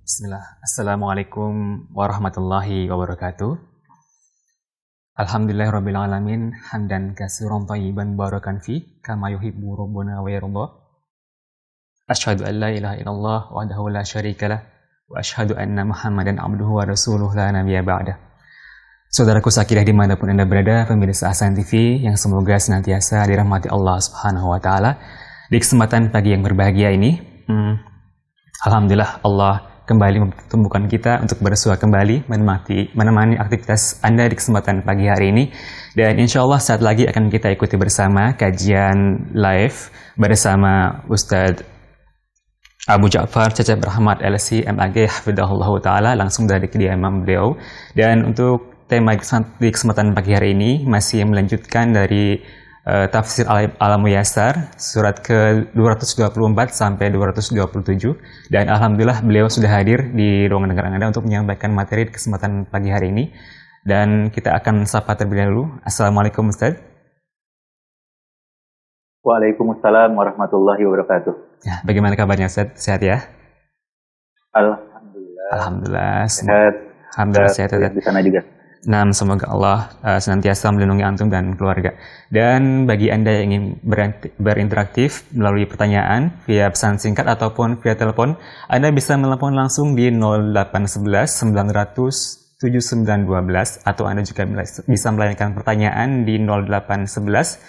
Bismillah. Assalamualaikum warahmatullahi wabarakatuh. Alhamdulillahirrabbilalamin. Hamdan kasiran thayyiban barakan fi kama yuhibbu rabbuna wa yarda. Asyhadu an la ilaha illallah wahdahu la syarikalah wa asyhadu anna Muhammadan abduhu wa rasuluh la nabiyya ba'dah. Saudaraku sakidah dimanapun Anda berada, pemirsa Ahsan TV yang semoga senantiasa dirahmati Allah Subhanahu wa taala. Di kesempatan pagi yang berbahagia ini, alhamdulillah Allah kembali mempertemukan kita untuk bersua kembali menemani aktivitas Anda di kesempatan pagi hari ini. Dan insya Allah saat lagi akan kita ikuti bersama kajian live bersama Ustadz Abu Ja'far Cecep Rahmat LC MAG Hafidahullah Ta'ala langsung dari kediaman beliau. Dan untuk tema di kesempatan pagi hari ini masih melanjutkan dari Tafsir Al-Muyassar surat ke-224 sampai 227, dan alhamdulillah beliau sudah hadir di ruangan dengar Anda untuk menyampaikan materi di kesempatan pagi hari ini. Dan kita akan sapa terlebih dahulu. Assalamualaikum Ustaz. Waalaikumsalam warahmatullahi wabarakatuh. Ya, bagaimana kabarnya Ustaz? Sehat ya? Alhamdulillah. Alhamdulillah. Sehat. Alhamdulillah sehat. Di sana juga. Nah, semoga Allah senantiasa melindungi antum dan keluarga. Dan bagi Anda yang ingin berinteraktif melalui pertanyaan via pesan singkat ataupun via telepon, Anda bisa menelepon langsung di 0811 900 7912, atau Anda juga bisa melayangkan pertanyaan di 0811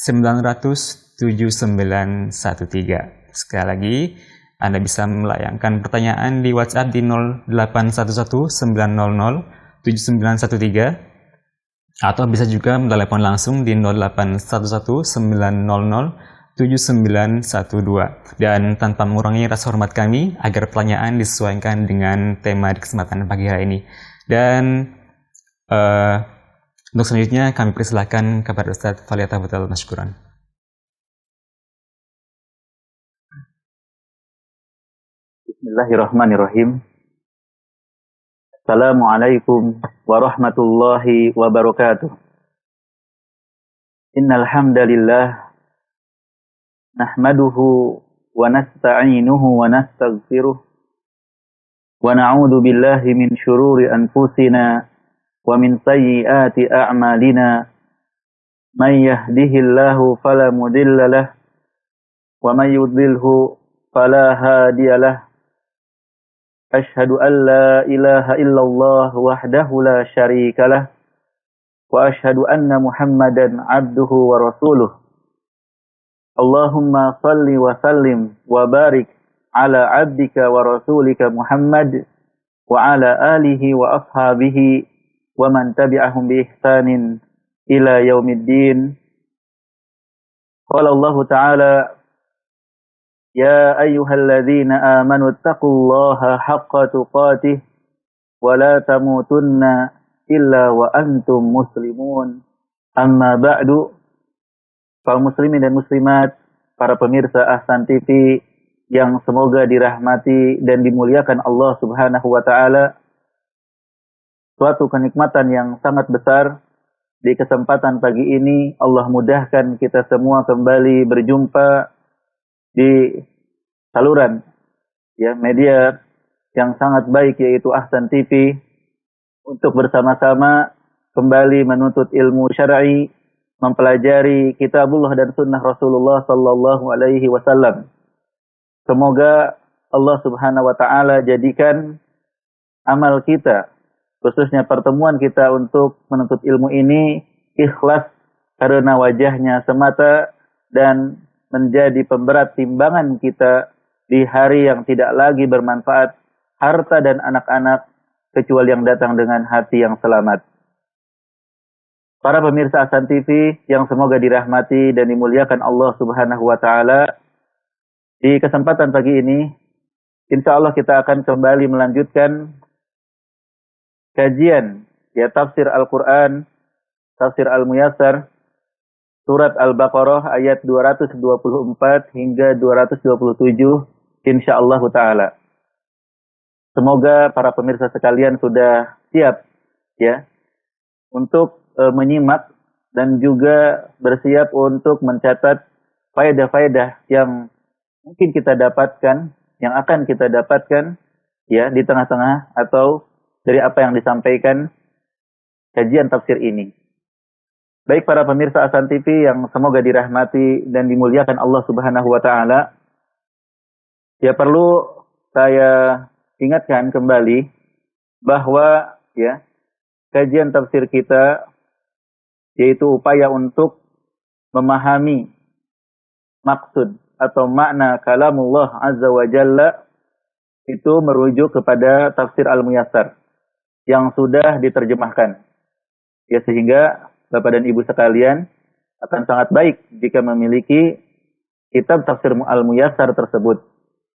900 7913. Sekali lagi, Anda bisa melayangkan pertanyaan di WhatsApp di 0811 900 7913, atau bisa juga menelepon langsung di 0811 900 7912. Dan tanpa mengurangi rasa hormat kami agar pertanyaan disesuaikan dengan tema di kesempatan pagi hari ini. Dan untuk selanjutnya kami persilahkan kepada Ustaz Faliyatafadhal Mashkuran. Bismillahirrahmanirrahim. Assalamualaikum warahmatullahi wabarakatuh. Innal hamdalillah nahmaduhu wa nasta'inuhu wa nastaghfiruh wa na'udzu billahi min syururi anfusina wa min sayyiati a'malina. May yahdihillahu fala mudilla lahu wa may yudlilhu fala hadiyalah. Ashhadu an la ilaha illallah wahdahu la syarika lah wa ashhadu anna Muhammadan abduhu wa rasuluh. Allahumma salli wa sallim wa barik ala abdika wa rasulika Muhammad wa ala alihi wa ashabihi wa man tabi'ahum bi ihsanin ila yaumiddin. Qala Allah Ta'ala: يا أيها الذين آمنوا اتقوا الله حق تقاته ولا تموتن إلا وأنتم مسلمون. أما بعد. Kaum muslimin dan muslimat, para pemirsa Ahsan TV yang semoga dirahmati dan dimuliakan Allah Subhanahu wa taala. Suatu kenikmatan yang sangat besar di kesempatan pagi ini Allah mudahkan kita semua kembali berjumpa di saluran media yang sangat baik, yaitu Ahsan TV, untuk bersama-sama kembali menuntut ilmu syar'i, mempelajari kitabullah dan sunnah Rasulullah sallallahu alaihi wasallam. Semoga Allah Subhanahu wa taala jadikan amal kita, khususnya pertemuan kita untuk menuntut ilmu ini, ikhlas karena wajahnya semata dan menjadi pemberat timbangan kita di hari yang tidak lagi bermanfaat harta dan anak-anak kecuali yang datang dengan hati yang selamat. Para pemirsa Ahsan TV yang semoga dirahmati dan dimuliakan Allah Subhanahu wa taala, di kesempatan pagi ini insya Allah kita akan kembali melanjutkan kajian tafsir Al-Quran, tafsir Al-Muyassar, Surat Al-Baqarah ayat 224 hingga 227 insyaallah ta'ala. Semoga para pemirsa sekalian sudah siap untuk menyimak dan juga bersiap untuk mencatat faedah-faedah yang mungkin kita dapatkan, yang akan kita dapatkan ya di tengah-tengah atau dari apa yang disampaikan kajian tafsir ini. Baik para pemirsa Hasan TV yang semoga dirahmati dan dimuliakan Allah Subhanahu wa taala. Ya perlu saya ingatkan kembali bahwa ya kajian tafsir kita yaitu upaya untuk memahami maksud atau makna kalamullah azza wa jalla itu merujuk kepada tafsir Al-Muyassar yang sudah diterjemahkan. Ya sehingga Bapak dan Ibu sekalian akan sangat baik jika memiliki kitab tafsir Al-Muyassar tersebut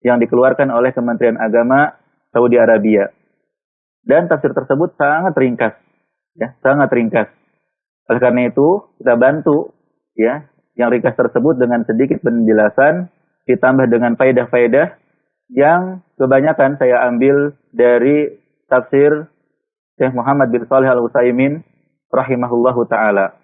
yang dikeluarkan oleh Kementerian Agama Saudi Arabia. Dan tafsir tersebut sangat ringkas, ya, sangat ringkas. Oleh karena itu, kita bantu ya yang ringkas tersebut dengan sedikit penjelasan ditambah dengan faedah-faedah yang kebanyakan saya ambil dari tafsir Syekh Muhammad bin Shalih Al-Utsaimin rahimahullahu taala.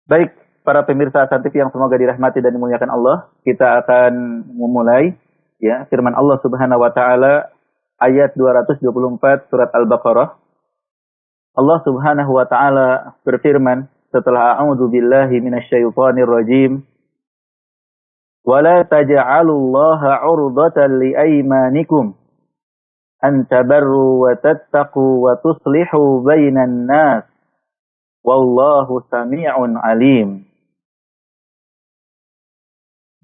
Baik, para pemirsa Hasan TV yang semoga dirahmati dan dimuliakan Allah, kita akan memulai ya firman Allah Subhanahu wa taala ayat 224 surat Al-Baqarah. Allah Subhanahu wa taala berfirman setelah a'udzu billahi minasyaitonir rajim, "Wa la taj'alullaha 'urdatan liaymanikum an tabarru wa tattaqu wa tuslihu bainan nas wallahu sami'un alim."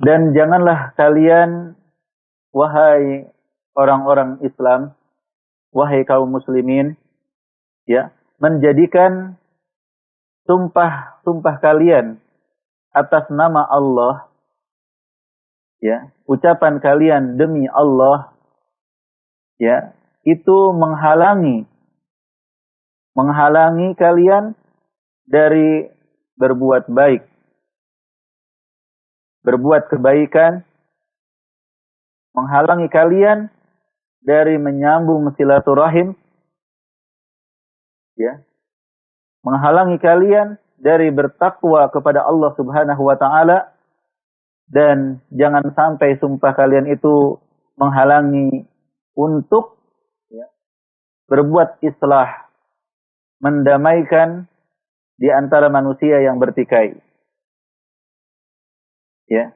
Dan janganlah kalian wahai orang-orang Islam, wahai kaum muslimin, ya, menjadikan sumpah kalian atas nama Allah, ya, ucapan kalian demi Allah, ya, itu menghalangi kalian dari berbuat baik, berbuat kebaikan, menghalangi kalian dari menyambung silaturahim, ya, menghalangi kalian dari bertakwa kepada Allah Subhanahu wa taala, dan jangan sampai sumpah kalian itu menghalangi untuk ya, berbuat islah, mendamaikan di antara manusia yang bertikai. Ya.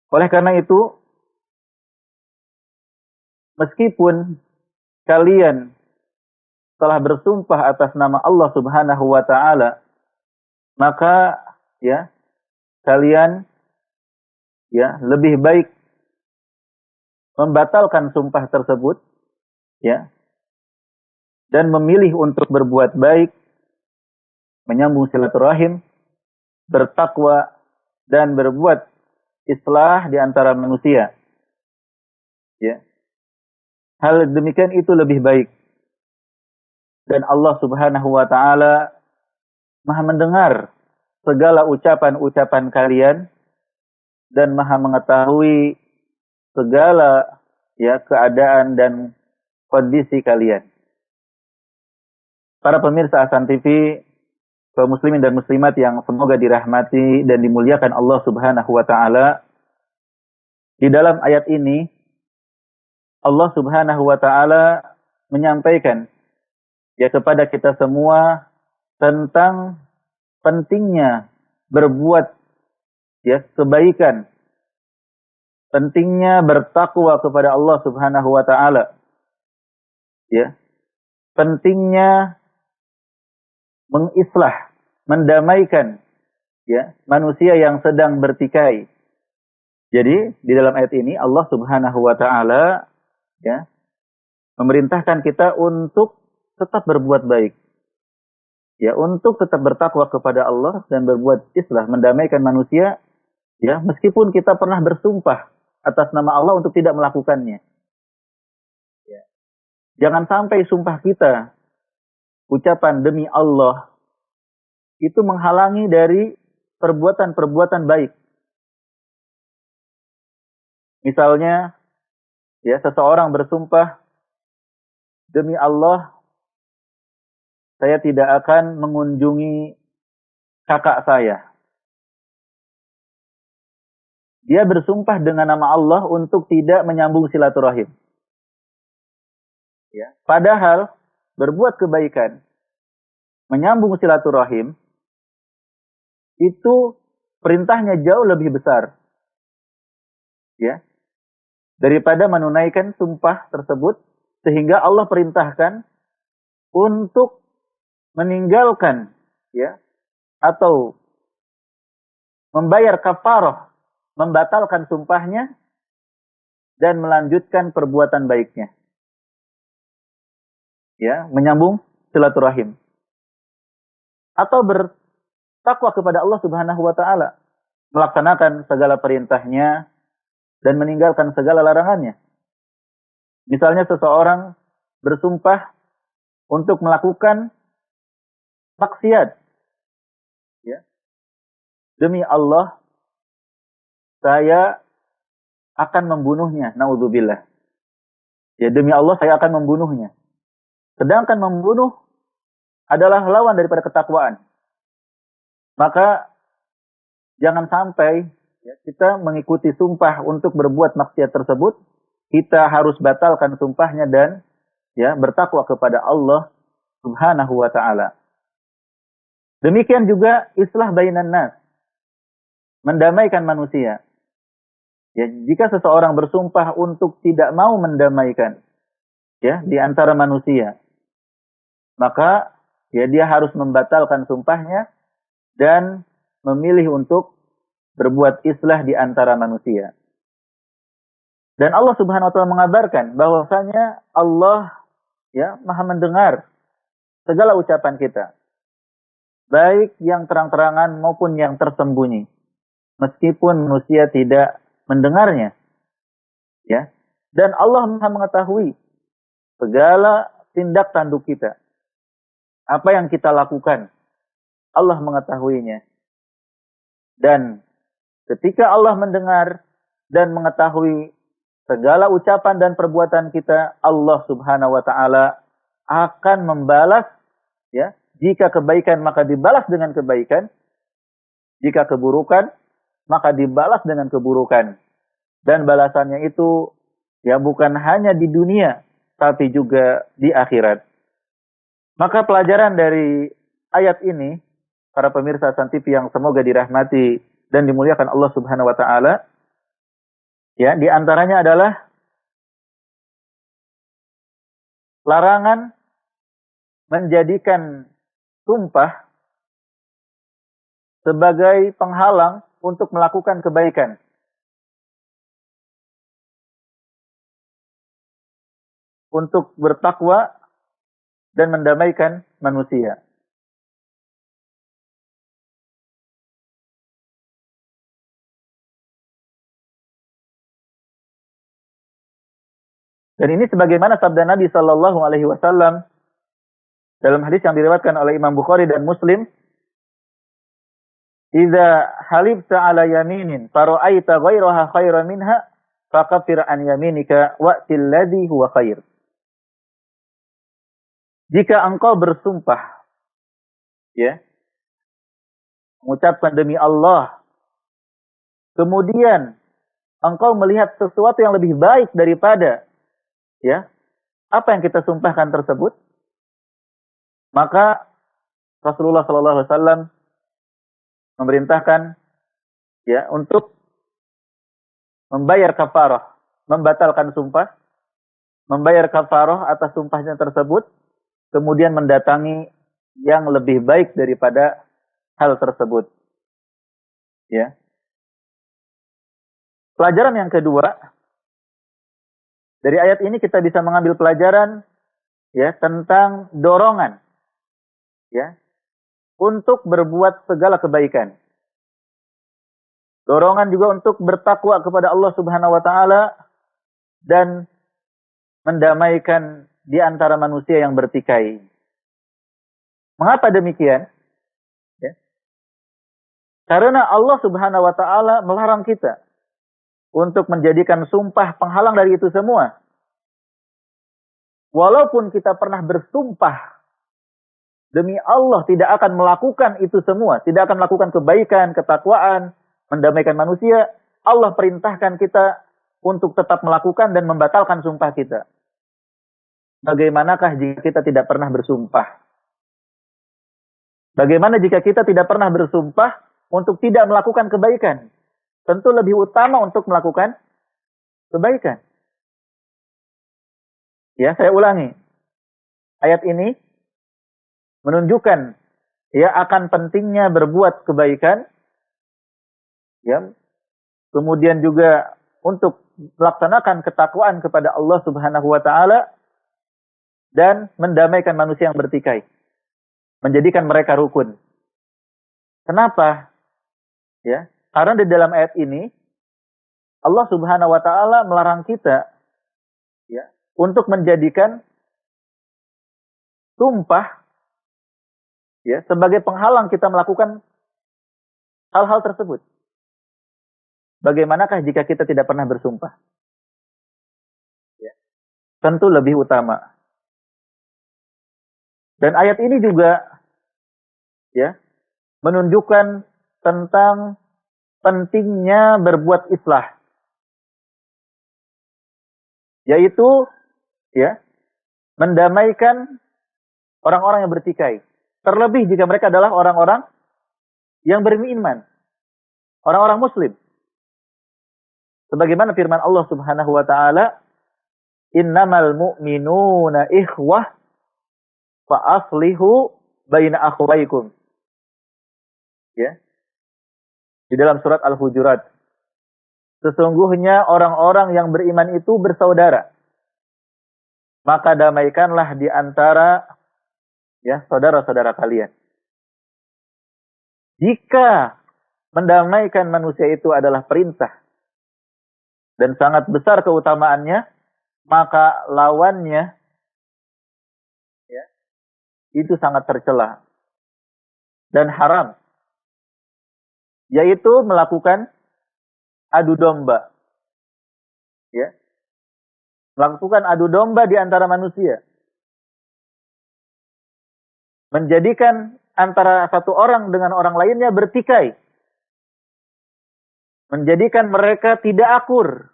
Oleh karena itu, meskipun kalian telah bersumpah atas nama Allah Subhanahu wa taala, maka ya kalian ya lebih baik membatalkan sumpah tersebut ya dan memilih untuk berbuat baik, menyambung silaturahim, bertakwa dan berbuat islah di antara manusia. Ya. Hal demikian itu lebih baik. Dan Allah Subhanahu wa taala Maha mendengar segala ucapan-ucapan kalian dan Maha mengetahui segala ya keadaan dan kondisi kalian. Para pemirsa Hasan TV, kaum muslimin dan muslimat yang semoga dirahmati dan dimuliakan Allah Subhanahu wa taala, di dalam ayat ini Allah Subhanahu wa taala menyampaikan ya kepada kita semua tentang pentingnya berbuat ya kebaikan, pentingnya bertakwa kepada Allah Subhanahu wa taala. Ya. Pentingnya mengislah, mendamaikan ya manusia yang sedang bertikai. Jadi di dalam ayat ini Allah Subhanahu wa taala ya memerintahkan kita untuk tetap berbuat baik. Ya, untuk tetap bertakwa kepada Allah dan berbuat islah, mendamaikan manusia, ya, meskipun kita pernah bersumpah atas nama Allah untuk tidak melakukannya. Ya. Jangan sampai sumpah kita, ucapan demi Allah, itu menghalangi dari perbuatan-perbuatan baik. Misalnya, ya, seseorang bersumpah, demi Allah, saya tidak akan mengunjungi kakak saya. dia bersumpah dengan nama Allah untuk tidak menyambung silaturahim. Ya. Padahal berbuat kebaikan, menyambung silaturahim, itu perintahnya jauh lebih besar. Ya. Daripada menunaikan sumpah tersebut, sehingga Allah perintahkan untuk meninggalkan, ya, atau membayar kafarah, membatalkan sumpahnya, dan melanjutkan perbuatan baiknya. Ya, menyambung silaturahim. Atau bertakwa kepada Allah Subhanahu wa taala, melaksanakan segala perintahnya dan meninggalkan segala larangannya. Misalnya seseorang bersumpah untuk melakukan maksiat. Ya. Demi Allah, saya akan membunuhnya. Naudzubillah. Ya, demi Allah saya akan membunuhnya. Sedangkan membunuh adalah lawan daripada ketakwaan. Maka jangan sampai ya, kita mengikuti sumpah untuk berbuat maksiat tersebut. Kita harus batalkan sumpahnya dan ya bertakwa kepada Allah Subhanahu wa taala. Demikian juga islah bainan nas, mendamaikan manusia. Ya, jika seseorang bersumpah untuk tidak mau mendamaikan ya di antara manusia, maka ya dia harus membatalkan sumpahnya dan memilih untuk berbuat islah di antara manusia. Dan Allah Subhanahu wa taala mengabarkan bahwasanya Allah ya Maha mendengar segala ucapan kita, baik yang terang-terangan maupun yang tersembunyi, meskipun manusia tidak mendengarnya. Ya. Dan Allah Maha mengetahui segala tindak tanduk kita. Apa yang kita lakukan, Allah mengetahuinya. Dan ketika Allah mendengar dan mengetahui segala ucapan dan perbuatan kita, Allah Subhanahu wa taala akan membalas ya. Jika kebaikan maka dibalas dengan kebaikan, jika keburukan maka dibalas dengan keburukan. Dan balasannya itu ya bukan hanya di dunia tapi juga di akhirat. Maka pelajaran dari ayat ini, para pemirsa San TV yang semoga dirahmati dan dimuliakan Allah Subhanahu wa taala, ya, di antaranya adalah larangan menjadikan sumpah sebagai penghalang untuk melakukan kebaikan. Untuk bertakwa dan mendamaikan manusia. Dan ini sebagaimana sabda Nabi Shallallahu Alaihi Wasallam dalam hadis yang diriwayatkan oleh Imam Bukhari dan Muslim, "Idza halibta ala yaminin, fara'aita ghairaha khairan minha, faqafir an yaminika wa'til ladzi huwa khair." Jika engkau bersumpah, ya, mengucapkan demi Allah, kemudian engkau melihat sesuatu yang lebih baik daripada ya apa yang kita sumpahkan tersebut, maka Rasulullah Sallallahu Alaihi Wasallam memerintahkan ya untuk membayar kafarah, membatalkan sumpah, membayar kafarah atas sumpahnya tersebut, kemudian mendatangi yang lebih baik daripada hal tersebut. Ya. Pelajaran yang kedua, dari ayat ini kita bisa mengambil pelajaran ya tentang dorongan ya untuk berbuat segala kebaikan. Dorongan juga untuk bertakwa kepada Allah Subhanahu wa taala dan mendamaikan di antara manusia yang bertikai. Mengapa demikian? Ya. Karena Allah Subhanahu wa taala melarang kita untuk menjadikan sumpah penghalang dari itu semua. Walaupun kita pernah bersumpah demi Allah tidak akan melakukan itu semua, tidak akan melakukan kebaikan, ketakwaan, mendamaikan manusia, Allah perintahkan kita untuk tetap melakukan dan membatalkan sumpah kita. Bagaimanakah jika kita tidak pernah bersumpah? Bagaimana jika kita tidak pernah bersumpah untuk tidak melakukan kebaikan? Tentu lebih utama untuk melakukan kebaikan. Ya, saya ulangi. Ayat ini menunjukkan ya akan pentingnya berbuat kebaikan. Ya. Kemudian juga untuk melaksanakan ketakwaan kepada Allah Subhanahu wa taala dan mendamaikan manusia yang bertikai. Menjadikan mereka rukun. Kenapa? Ya, karena di dalam ayat ini Allah Subhanahu wa taala melarang kita ya untuk menjadikan sumpah ya sebagai penghalang kita melakukan hal-hal tersebut. Bagaimanakah jika kita tidak pernah bersumpah? Ya, tentu lebih utama. Dan ayat ini juga ya menunjukkan tentang pentingnya berbuat islah. Yaitu ya mendamaikan orang-orang yang bertikai. Terlebih jika mereka adalah orang-orang yang beriman, orang-orang muslim. Sebagaimana firman Allah Subhanahu wa taala, "Innamal mu'minuna ikhwah fa aslihu baina akhwaykum." Ya. Di dalam surat Al-Hujurat. Sesungguhnya orang-orang yang beriman itu bersaudara. Maka damaikanlah di antara ya saudara-saudara kalian. Jika mendamaikan manusia itu adalah perintah dan sangat besar keutamaannya, maka lawannya ya, itu sangat tercela dan haram. Yaitu melakukan adu domba. Ya. Melakukan adu domba di antara manusia. Menjadikan antara satu orang dengan orang lainnya bertikai. Menjadikan mereka tidak akur.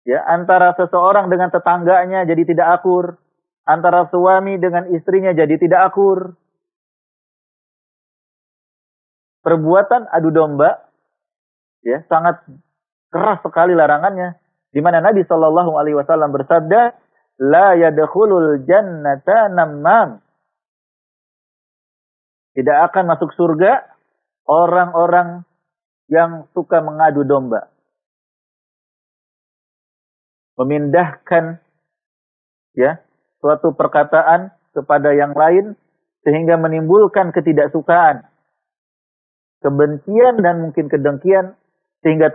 Ya, antara seseorang dengan tetangganya jadi tidak akur. Antara suami dengan istrinya jadi tidak akur. Perbuatan adu domba ya sangat keras sekali larangannya, di mana Nabi Shallallahu alaihi wasallam bersabda, la yadkhulul jannata namam. Tidak akan masuk surga orang-orang yang suka mengadu domba. Memindahkan ya suatu perkataan kepada yang lain sehingga menimbulkan ketidaksukaan, kebencian dan mungkin kedengkian sehingga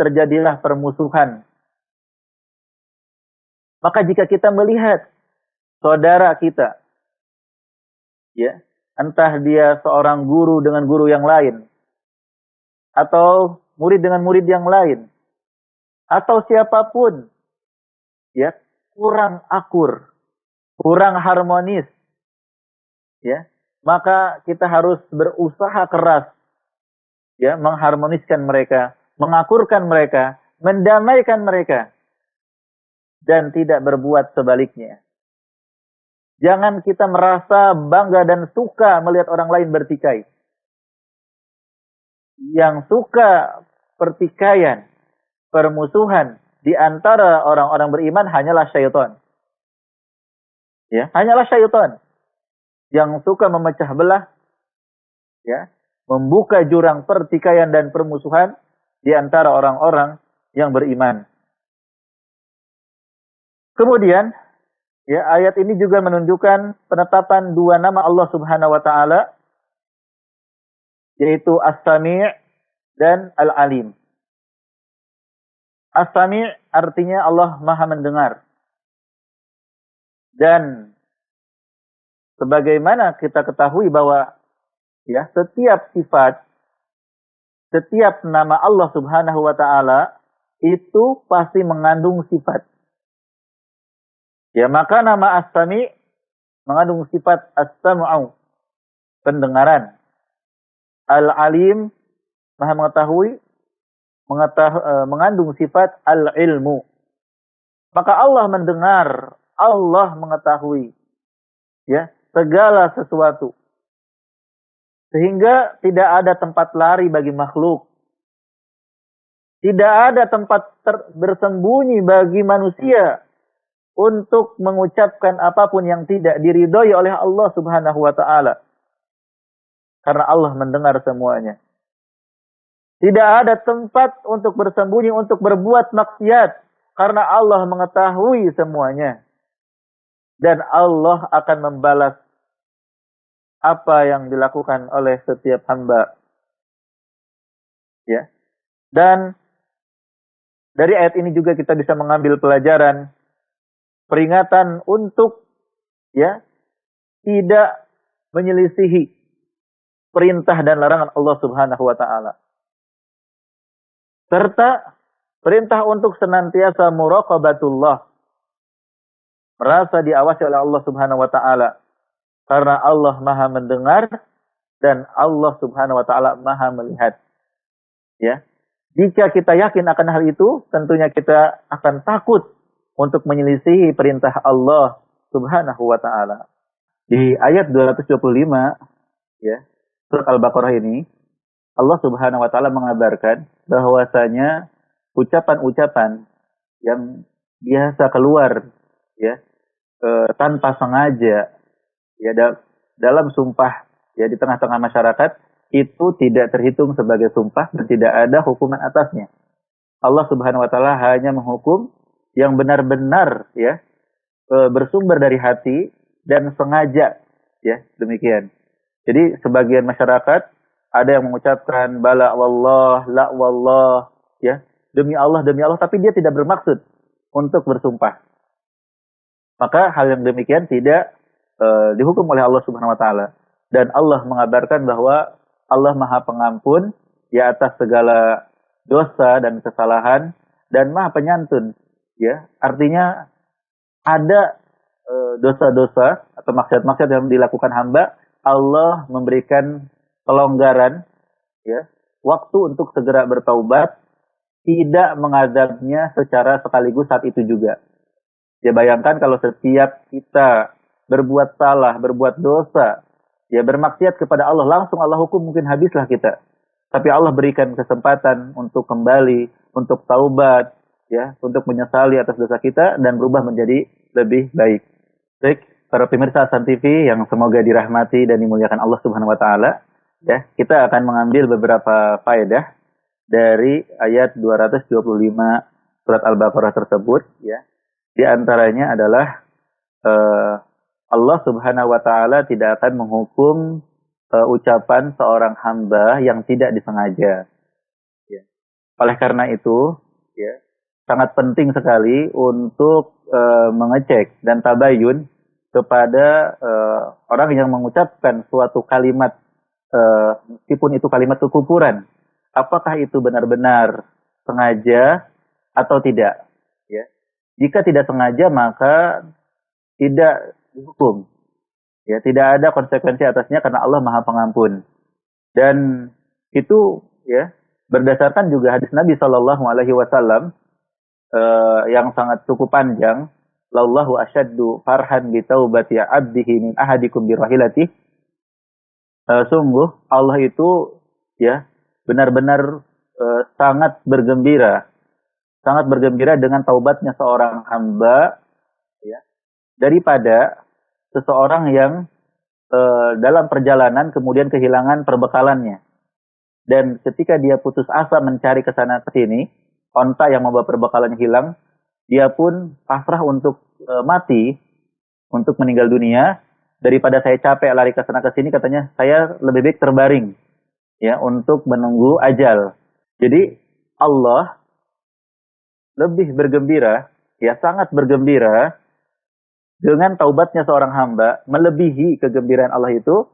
terjadilah permusuhan. Maka jika kita melihat saudara kita ya, entah dia seorang guru dengan guru yang lain atau murid dengan murid yang lain atau siapapun ya, kurang akur, kurang harmonis ya, maka kita harus berusaha keras ya, mengharmoniskan mereka, mengakurkan mereka, mendamaikan mereka, dan tidak berbuat sebaliknya. Jangan kita merasa bangga dan suka melihat orang lain bertikai. Yang suka pertikaian, permusuhan di antara orang-orang beriman hanyalah syaitan. Ya, hanyalah syaitan yang suka memecah belah, ya, membuka jurang pertikaian dan permusuhan di antara orang-orang yang beriman. Kemudian, ya, ayat ini juga menunjukkan penetapan dua nama Allah Subhanahu wa taala, yaitu As-Sami' dan Al-Alim. As-Sami' artinya Allah Maha mendengar. Dan sebagaimana kita ketahui bahwa ya, setiap sifat, setiap nama Allah Subhanahu wa taala itu pasti mengandung sifat. Ya, maka nama As-Sami' mengandung sifat As-Sam'u, pendengaran. Al-Alim, Maha mengetahui, mengandung sifat al-ilmu. Maka Allah mendengar, Allah mengetahui, ya, segala sesuatu. Sehingga tidak ada tempat lari bagi makhluk. Tidak ada tempat bersembunyi bagi manusia untuk mengucapkan apapun yang tidak diridhoi oleh Allah Subhanahu wa taala. Karena Allah mendengar semuanya. Tidak ada tempat untuk bersembunyi, untuk berbuat maksiat. Karena Allah mengetahui semuanya. Dan Allah akan membalas apa yang dilakukan oleh setiap hamba. Ya. Dan dari ayat ini juga kita bisa mengambil pelajaran, peringatan untuk, ya, tidak menyelisihi perintah dan larangan Allah Subhanahu wa taala. Serta perintah untuk senantiasa muraqabatullah, merasa diawasi oleh Allah Subhanahu wa taala. Karena Allah Maha mendengar dan Allah Subhanahu wa taala Maha melihat. Ya. Jika kita yakin akan hal itu, tentunya kita akan takut untuk menyelisihi perintah Allah Subhanahu wa taala. Di ayat 225, ya, surat Al-Baqarah ini, Allah Subhanahu wa taala mengabarkan bahwasanya ucapan-ucapan yang biasa keluar, ya, tanpa sengaja, ya, dalam sumpah, ya, di tengah-tengah masyarakat, itu tidak terhitung sebagai sumpah dan tidak ada hukuman atasnya. Allah Subhanahu wa taala hanya menghukum yang benar-benar, ya, bersumber dari hati dan sengaja, ya, demikian. Jadi sebagian masyarakat ada yang mengucapkan bala wallah, la wallah, ya, demi Allah, tapi dia tidak bermaksud untuk bersumpah. Maka hal yang demikian tidak dihukum oleh Allah Subhanahu wa taala. Dan Allah mengabarkan bahwa Allah Maha Pengampun, ya, atas segala dosa dan kesalahan, dan Maha Penyantun, ya. Artinya ada dosa-dosa atau maksiat-maksiat yang dilakukan hamba, Allah memberikan kelonggaran, ya, waktu untuk segera bertaubat, tidak mengazabnya secara sekaligus saat itu juga. Ya, bayangkan kalau setiap kita berbuat salah, berbuat dosa, ya, bermaksiat kepada Allah, langsung Allah hukum, mungkin habislah kita. Tapi Allah berikan kesempatan untuk kembali, untuk taubat, ya, untuk menyesali atas dosa kita dan berubah menjadi lebih baik. Baik, para pemirsa Hasan TV yang semoga dirahmati dan dimuliakan Allah Subhanahu wa taala, ya, kita akan mengambil beberapa faedah dari ayat 225 surat Al-Baqarah tersebut, ya. Di antaranya adalah Allah Subhanahu wa taala tidak akan menghukum ucapan seorang hamba yang tidak disengaja. Ya. Oleh karena itu, ya, sangat penting sekali untuk mengecek dan tabayun kepada orang yang mengucapkan suatu kalimat, meskipun itu kalimat kekufuran, apakah itu benar-benar sengaja atau tidak. Ya. Jika tidak sengaja, maka tidak dihukum. Ya, tidak ada konsekuensi atasnya karena Allah Maha Pengampun. Dan itu, ya, berdasarkan juga hadis Nabi Shallallahu Alaihi Wasallam yang sangat cukup panjang. Lallahu asyaddu farhan bi taubati abdihi min ahadikum bi rahilati. Sungguh Allah itu, ya, benar-benar sangat bergembira dengan taubatnya seorang hamba, ya, daripada seseorang yang dalam perjalanan kemudian kehilangan perbekalannya. Dan ketika dia putus asa mencari ke sana ke sini, onta yang membawa perbekalannya hilang, dia pun pasrah untuk mati, untuk meninggal dunia. Daripada saya capek lari ke sana ke sini, katanya saya lebih baik terbaring, ya, untuk menunggu ajal. Jadi Allah lebih bergembira, ya, sangat bergembira dengan taubatnya seorang hamba, melebihi kegembiraan Allah itu,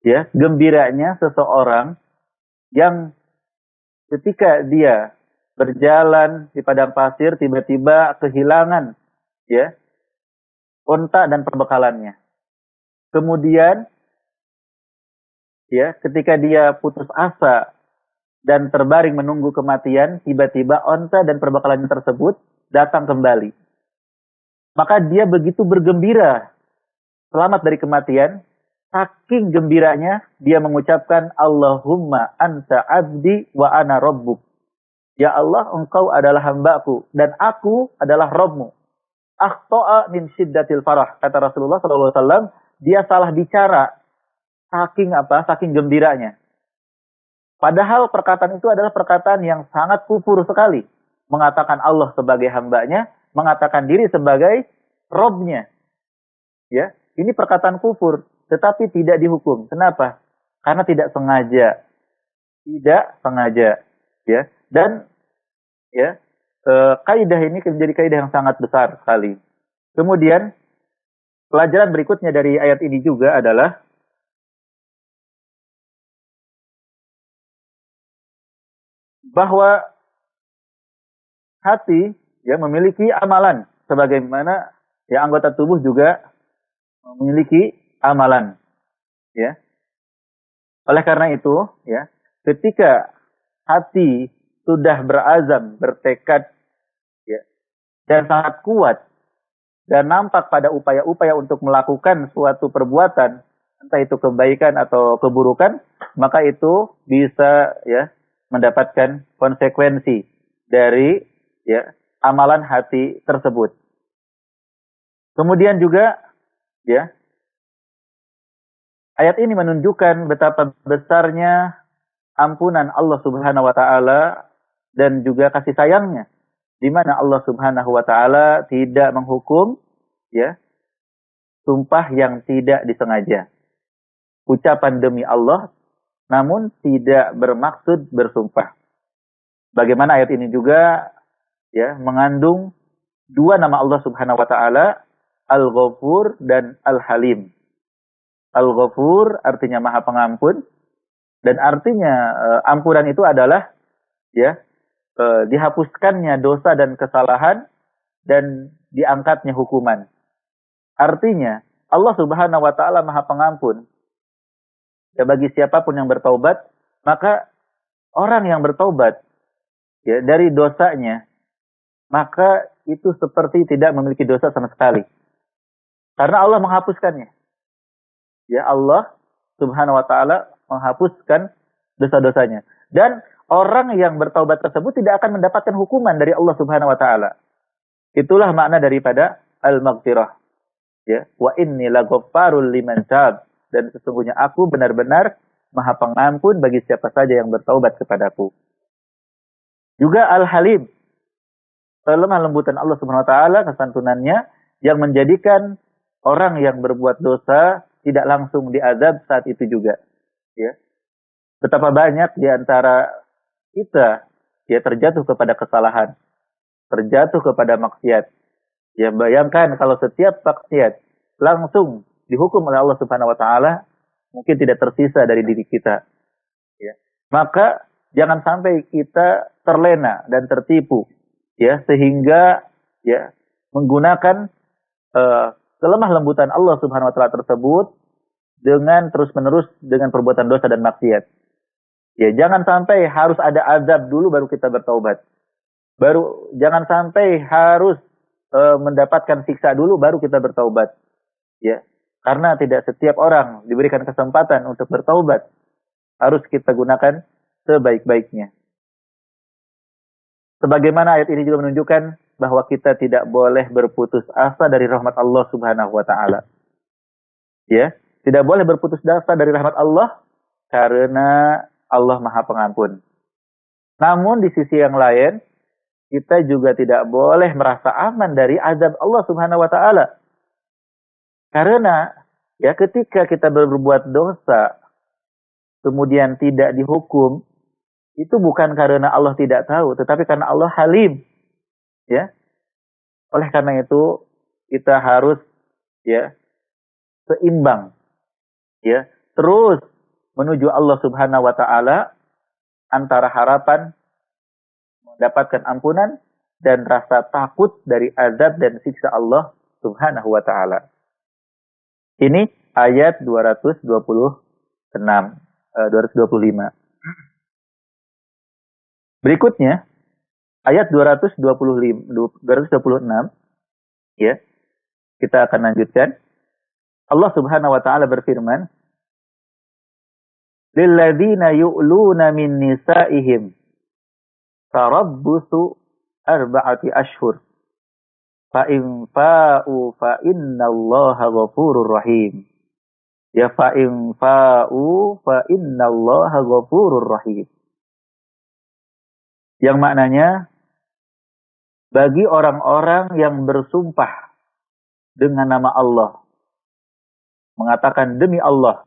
ya, gembiranya seseorang yang ketika dia berjalan di padang pasir tiba-tiba kehilangan, ya, unta dan perbekalannya. Kemudian, ya, ketika dia putus asa dan terbaring menunggu kematian, tiba-tiba onta dan perbekalannya tersebut datang kembali. Maka dia begitu bergembira selamat dari kematian, saking gembiranya dia mengucapkan Allahumma anta abdi wa ana rabbuk. Ya Allah, engkau adalah hambaku dan aku adalah Rabbmu. Akhta'a min syiddatil farah, kata Rasulullah SAW, dia salah bicara saking apa? Saking gembiranya. Padahal perkataan itu adalah perkataan yang sangat kufur sekali. Mengatakan Allah sebagai hambanya, mengatakan diri sebagai Robnya. Ya, ini perkataan kufur, tetapi tidak dihukum. Kenapa? Karena tidak sengaja. Tidak sengaja. Ya, dan ya, kaidah ini menjadi kaidah yang sangat besar sekali. Kemudian pelajaran berikutnya dari ayat ini juga adalah bahwa hati ya memiliki amalan sebagaimana ya anggota tubuh juga memiliki amalan ya. Oleh karena itu ya, ketika hati sudah berazam, bertekad ya, dan sangat kuat dan nampak pada upaya-upaya untuk melakukan suatu perbuatan, entah itu kebaikan atau keburukan, maka itu bisa ya mendapatkan konsekuensi dari ya amalan hati tersebut. Kemudian juga ya ayat ini menunjukkan betapa besarnya ampunan Allah Subhanahu wa taala dan juga kasih sayangnya, di mana Allah Subhanahu wa taala tidak menghukum ya sumpah yang tidak disengaja. Ucapan demi Allah namun tidak bermaksud bersumpah. Bagaimana ayat ini juga ya mengandung dua nama Allah Subhanahu wa taala, Al-Ghafur dan Al-Halim. Al-Ghafur artinya Maha Pengampun dan artinya ampunan itu adalah ya dihapuskannya dosa dan kesalahan dan diangkatnya hukuman. Artinya Allah Subhanahu wa taala Maha Pengampun. Ya, bagi siapapun yang bertaubat, maka orang yang bertaubat ya dari dosanya, maka itu seperti tidak memiliki dosa sama sekali. Karena Allah menghapuskannya. Ya, Allah Subhanahu wa taala menghapuskan dosa-dosanya. Dan orang yang bertaubat tersebut tidak akan mendapatkan hukuman dari Allah Subhanahu wa taala. Itulah makna daripada al-maghfirah. Ya, wa inni laghaffarul liman tab. Dan sesungguhnya aku benar-benar Maha Pengampun bagi siapa saja yang bertaubat kepadaku. Juga Al-Halim, lemah lembutan Allah Subhanahu wa taala, kesantunannya yang menjadikan orang yang berbuat dosa tidak langsung diazab saat itu juga. Ya. Betapa banyak di antara kita ya terjatuh kepada kesalahan, terjatuh kepada maksiat. Ya, bayangkan kalau setiap maksiat langsung dihukum oleh Allah Subhanahu wa taala, mungkin tidak tersisa dari diri kita. Ya. Maka jangan sampai kita terlena dan tertipu ya sehingga ya menggunakan kelemah lembutan Allah Subhanahu wa taala tersebut dengan terus-menerus dengan perbuatan dosa dan maksiat. Ya, jangan sampai harus ada azab dulu baru kita bertaubat. Jangan sampai harus mendapatkan siksa dulu baru kita bertaubat. Ya. Karena tidak setiap orang diberikan kesempatan untuk bertaubat. Harus kita gunakan sebaik-baiknya. Sebagaimana ayat ini juga menunjukkan bahwa kita tidak boleh berputus asa dari rahmat Allah Subhanahu wa taala. Ya, tidak boleh berputus asa dari rahmat Allah karena Allah Maha Pengampun. Namun di sisi yang lain, kita juga tidak boleh merasa aman dari azab Allah Subhanahu wa taala. Karena ya ketika kita berbuat dosa kemudian tidak dihukum, itu bukan karena Allah tidak tahu, tetapi karena Allah Halim. Ya. Oleh karena itu kita harus ya seimbang. Ya, terus menuju Allah Subhanahu wa taala antara harapan mendapatkan ampunan dan rasa takut dari azab dan siksa Allah Subhanahu wa taala. Ini ayat 225. Berikutnya ayat 226 ya. Kita akan lanjutkan. Allah Subhanahu wa taala berfirman, "Lilladzina yu'luna min nisa'ihim tarabbusu arba'ati ashhur. Fa in fa'u fa innallaha ghafurur rahim." Ya fa in fa'u fa innallaha ghafurur rahim. Yang maknanya bagi orang-orang yang bersumpah dengan nama Allah, mengatakan demi Allah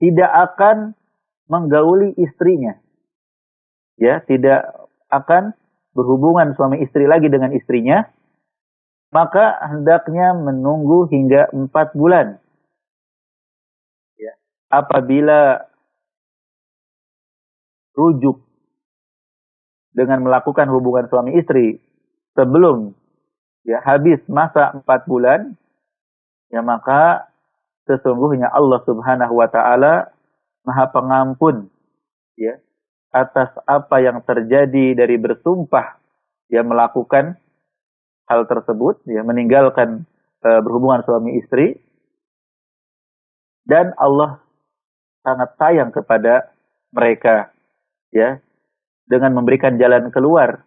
tidak akan menggauli istrinya, ya, tidak akan berhubungan suami istri lagi dengan istrinya, maka hendaknya menunggu hingga 4 bulan. Ya. Apabila rujuk dengan melakukan hubungan suami istri sebelum ya habis masa 4 bulan, ya maka sesungguhnya Allah Subhanahu wa taala Maha Pengampun ya atas apa yang terjadi dari bersumpah ya melakukan hal tersebut, ya meninggalkan berhubungan suami istri, dan Allah sangat sayang kepada mereka ya dengan memberikan jalan keluar.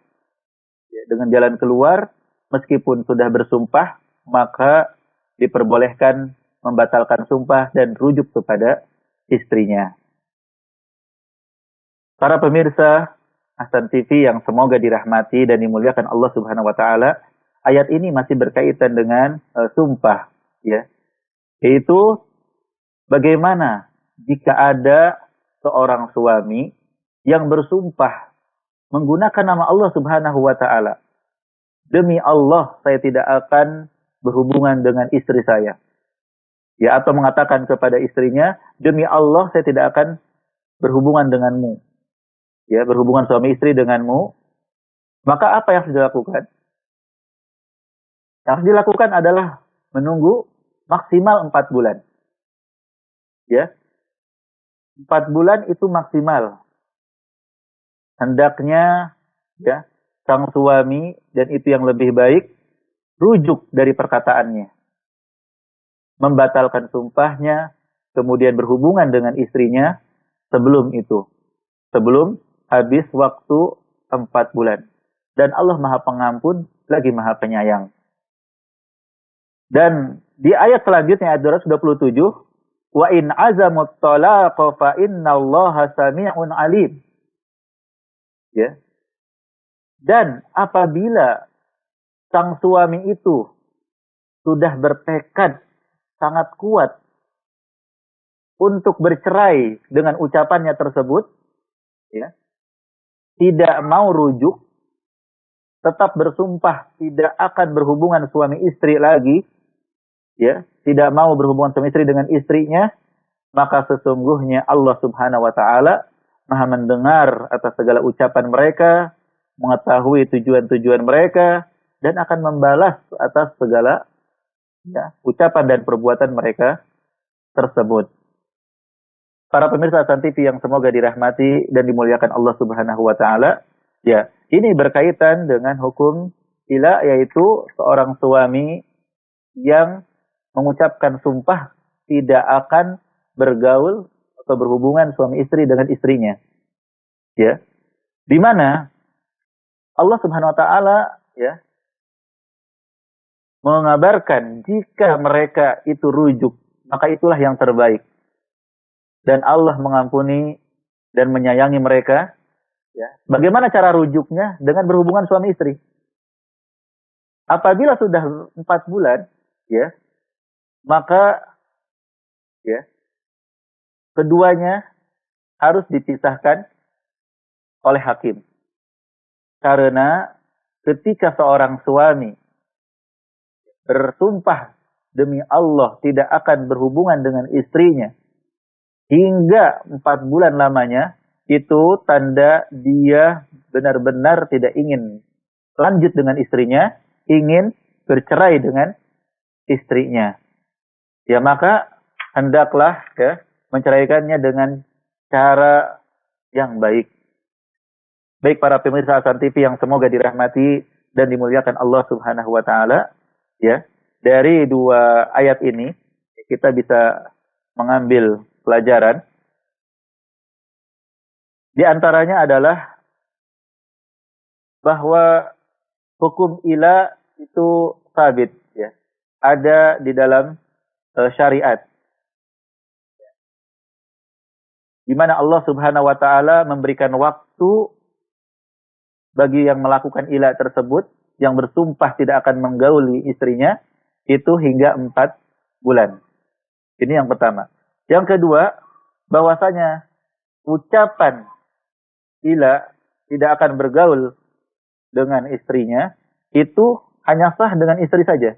Ya, dengan jalan keluar meskipun sudah bersumpah maka diperbolehkan membatalkan sumpah dan rujuk kepada istrinya. Para pemirsa Ahsan TV yang semoga dirahmati dan dimuliakan Allah Subhanahu wa taala, ayat ini masih berkaitan dengan sumpah ya. Yaitu bagaimana jika ada seorang suami yang bersumpah menggunakan nama Allah Subhanahu wa taala. Demi Allah saya tidak akan berhubungan dengan istri saya. Ya, atau mengatakan kepada istrinya, demi Allah saya tidak akan berhubungan denganmu. Ya, berhubungan suami istri denganmu. Maka apa yang harus dilakukan? Yang harus dilakukan adalah menunggu maksimal 4 bulan. Ya. 4 bulan itu maksimal. Hendaknya ya, sang suami, dan itu yang lebih baik, rujuk dari perkataannya. Membatalkan sumpahnya, kemudian berhubungan dengan istrinya sebelum itu. Sebelum habis waktu 4 bulan. Dan Allah Maha Pengampun lagi Maha Penyayang. Dan di ayat selanjutnya, ayat 227, wa in azamut talaqa fa innallaha sami'un alim. Ya. Dan apabila sang suami itu sudah bertekad sangat kuat untuk bercerai dengan ucapannya tersebut, ya, tidak mau rujuk, tetap bersumpah tidak akan berhubungan suami istri lagi, ya, tidak mau berhubungan suami istri dengan istrinya, maka sesungguhnya Allah Subhanahu wa taala Maha mendengar atas segala ucapan mereka, mengetahui tujuan-tujuan mereka, dan akan membalas atas segala ya, ucapan dan perbuatan mereka tersebut. Para pemirsa Ahsan TV yang semoga dirahmati dan dimuliakan Allah Subhanahu wa taala, ya, ini berkaitan dengan hukum ila, yaitu seorang suami yang mengucapkan sumpah tidak akan bergaul atau berhubungan suami istri dengan istrinya. Ya. Di mana Allah Subhanahu wa taala ya mengabarkan jika mereka itu rujuk, maka itulah yang terbaik. Dan Allah mengampuni dan menyayangi mereka. Ya. Bagaimana cara rujuknya? Dengan berhubungan suami istri. Apabila sudah 4 bulan, ya, maka ya, keduanya harus dipisahkan oleh hakim. Karena ketika seorang suami bersumpah demi Allah tidak akan berhubungan dengan istrinya hingga 4 bulan lamanya, itu tanda dia benar-benar tidak ingin lanjut dengan istrinya, ingin bercerai dengan istrinya. Ya, maka hendaklah ya menceraikannya dengan cara yang baik. baik para pemirsa Hasan TV yang semoga dirahmati dan dimuliakan Allah Subhanahu wa taala, ya. Dari dua ayat ini kita bisa mengambil pelajaran. Di antaranya adalah bahwa hukum ila itu sabit, ya. Ada di dalam syariat. Di mana Allah Subhanahu wa taala memberikan waktu bagi yang melakukan ila tersebut, yang bersumpah tidak akan menggauli istrinya, itu hingga 4 bulan. Ini yang pertama. Yang kedua, bahwasanya ucapan ila tidak akan bergaul dengan istrinya, itu hanya sah dengan istri saja.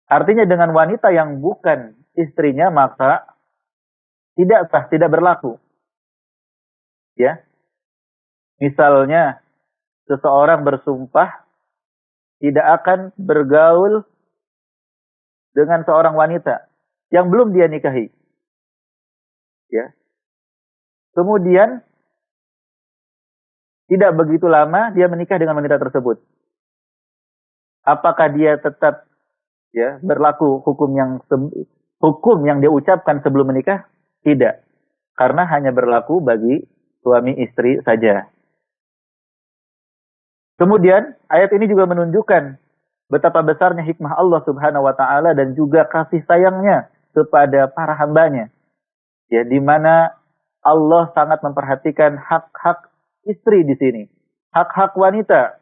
Artinya dengan wanita yang bukan istrinya, maka tidak sah, tidak berlaku. Ya. Misalnya, seseorang bersumpah tidak akan bergaul dengan seorang wanita yang belum dia nikahi. Ya. Kemudian tidak begitu lama dia menikah dengan wanita tersebut. Apakah dia tetap ya berlaku hukum yang dia ucapkan sebelum menikah? Tidak. Karena hanya berlaku bagi suami istri saja. Kemudian ayat ini juga menunjukkan betapa besarnya hikmah Allah Subhanahu wa taala dan juga kasih sayangnya kepada para hambanya. Ya, di mana Allah sangat memperhatikan hak-hak istri di sini, hak-hak wanita.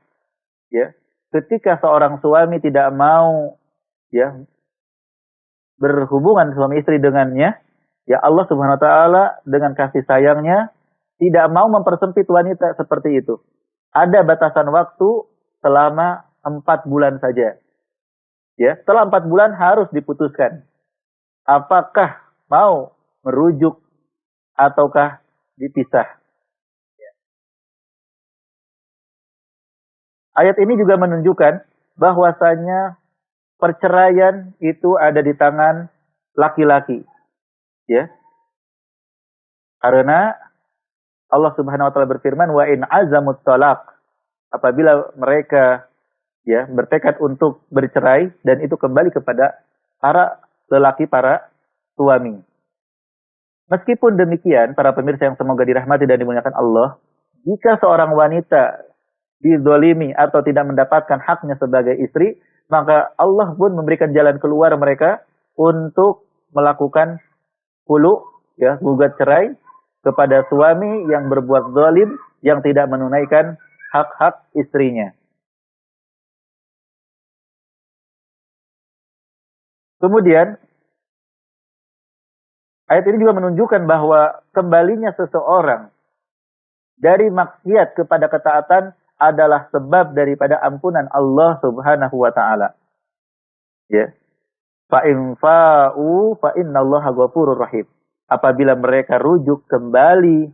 Ya, ketika seorang suami tidak mau ya berhubungan suami istri dengannya, ya Allah Subhanahu wa taala dengan kasih sayangnya tidak mau mempersempit wanita seperti itu. Ada batasan waktu selama 4 bulan saja. Ya, setelah 4 bulan harus diputuskan. Apakah mau merujuk ataukah dipisah. Ayat ini juga menunjukkan bahwasanya perceraian itu ada di tangan laki-laki. Ya. Karena Allah Subhanahu wa taala berfirman, wa in azamut talaq, apabila mereka ya bertekad untuk bercerai dan itu kembali kepada para lelaki, para suami. Meskipun demikian, para pemirsa yang semoga dirahmati dan dimuliakan Allah, jika seorang wanita dizolimi atau tidak mendapatkan haknya sebagai istri, maka Allah pun memberikan jalan keluar mereka untuk melakukan hulu, ya, gugat cerai kepada suami yang berbuat zalim, yang tidak menunaikan hak-hak istrinya. Kemudian, ayat ini juga menunjukkan bahwa kembalinya seseorang dari maksiat kepada ketaatan adalah sebab daripada ampunan Allah Subhanahu wa taala. Ya. Fa in fa'u fa innallaha ghafurur rahim. Apabila mereka rujuk kembali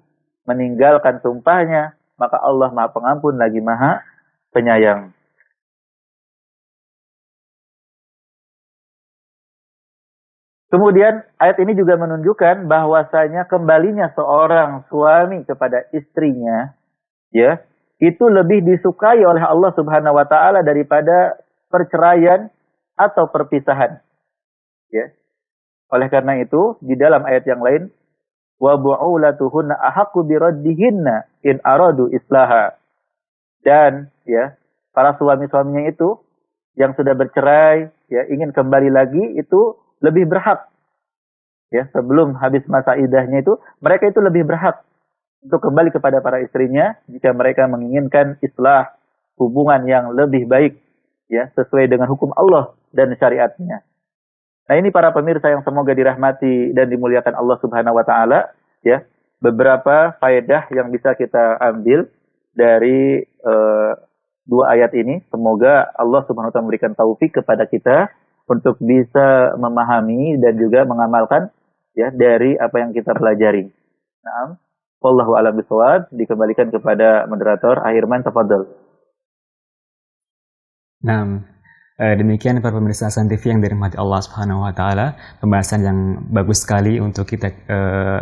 meninggalkan sumpahnya, maka Allah Maha Pengampun lagi Maha Penyayang. Kemudian ayat ini juga menunjukkan bahwasanya kembalinya seorang suami kepada istrinya, ya, itu lebih disukai oleh Allah Subhanahu wa taala daripada perceraian atau perpisahan. Ya. Oleh karena itu, di dalam ayat yang lain, wa bu'ulatuhunna ahaqqu biraddihinna in aradu islaha. Dan ya, para suami-suaminya itu yang sudah bercerai, ya, ingin kembali lagi itu lebih berhak. Ya, sebelum habis masa iddahnya itu, mereka itu lebih berhak untuk kembali kepada para istrinya jika mereka menginginkan islah, hubungan yang lebih baik, ya, sesuai dengan hukum Allah dan syariatnya. Nah, ini para pemirsa yang semoga dirahmati dan dimuliakan Allah Subhanahu wa taala, ya. Beberapa faedah yang bisa kita ambil dari dua ayat ini. Semoga Allah Subhanahu wa taala memberikan taufik kepada kita untuk bisa memahami dan juga mengamalkan ya dari apa yang kita pelajari. Naam. Wallahu a'lam bishawab. Dikembalikan kepada moderator Ahirman, tafadhol. Naam. Demikian para pemirsa Hasan TV yang dirahmati Allah Subhanahu wa taala, pembahasan yang bagus sekali untuk kita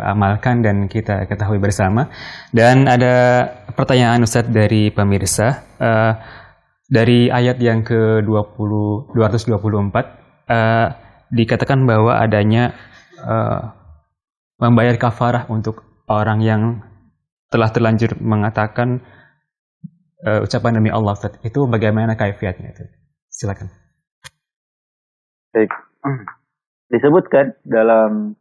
amalkan dan kita ketahui bersama. Dan ada pertanyaan Ustaz dari pemirsa dari ayat yang ke-20 224 dikatakan bahwa adanya membayar kafarah untuk orang yang telah terlanjur mengatakan ucapan demi Allah, Ustaz. Itu bagaimana kaifiatnya itu? Silakan. Baik. Disebutkan dalam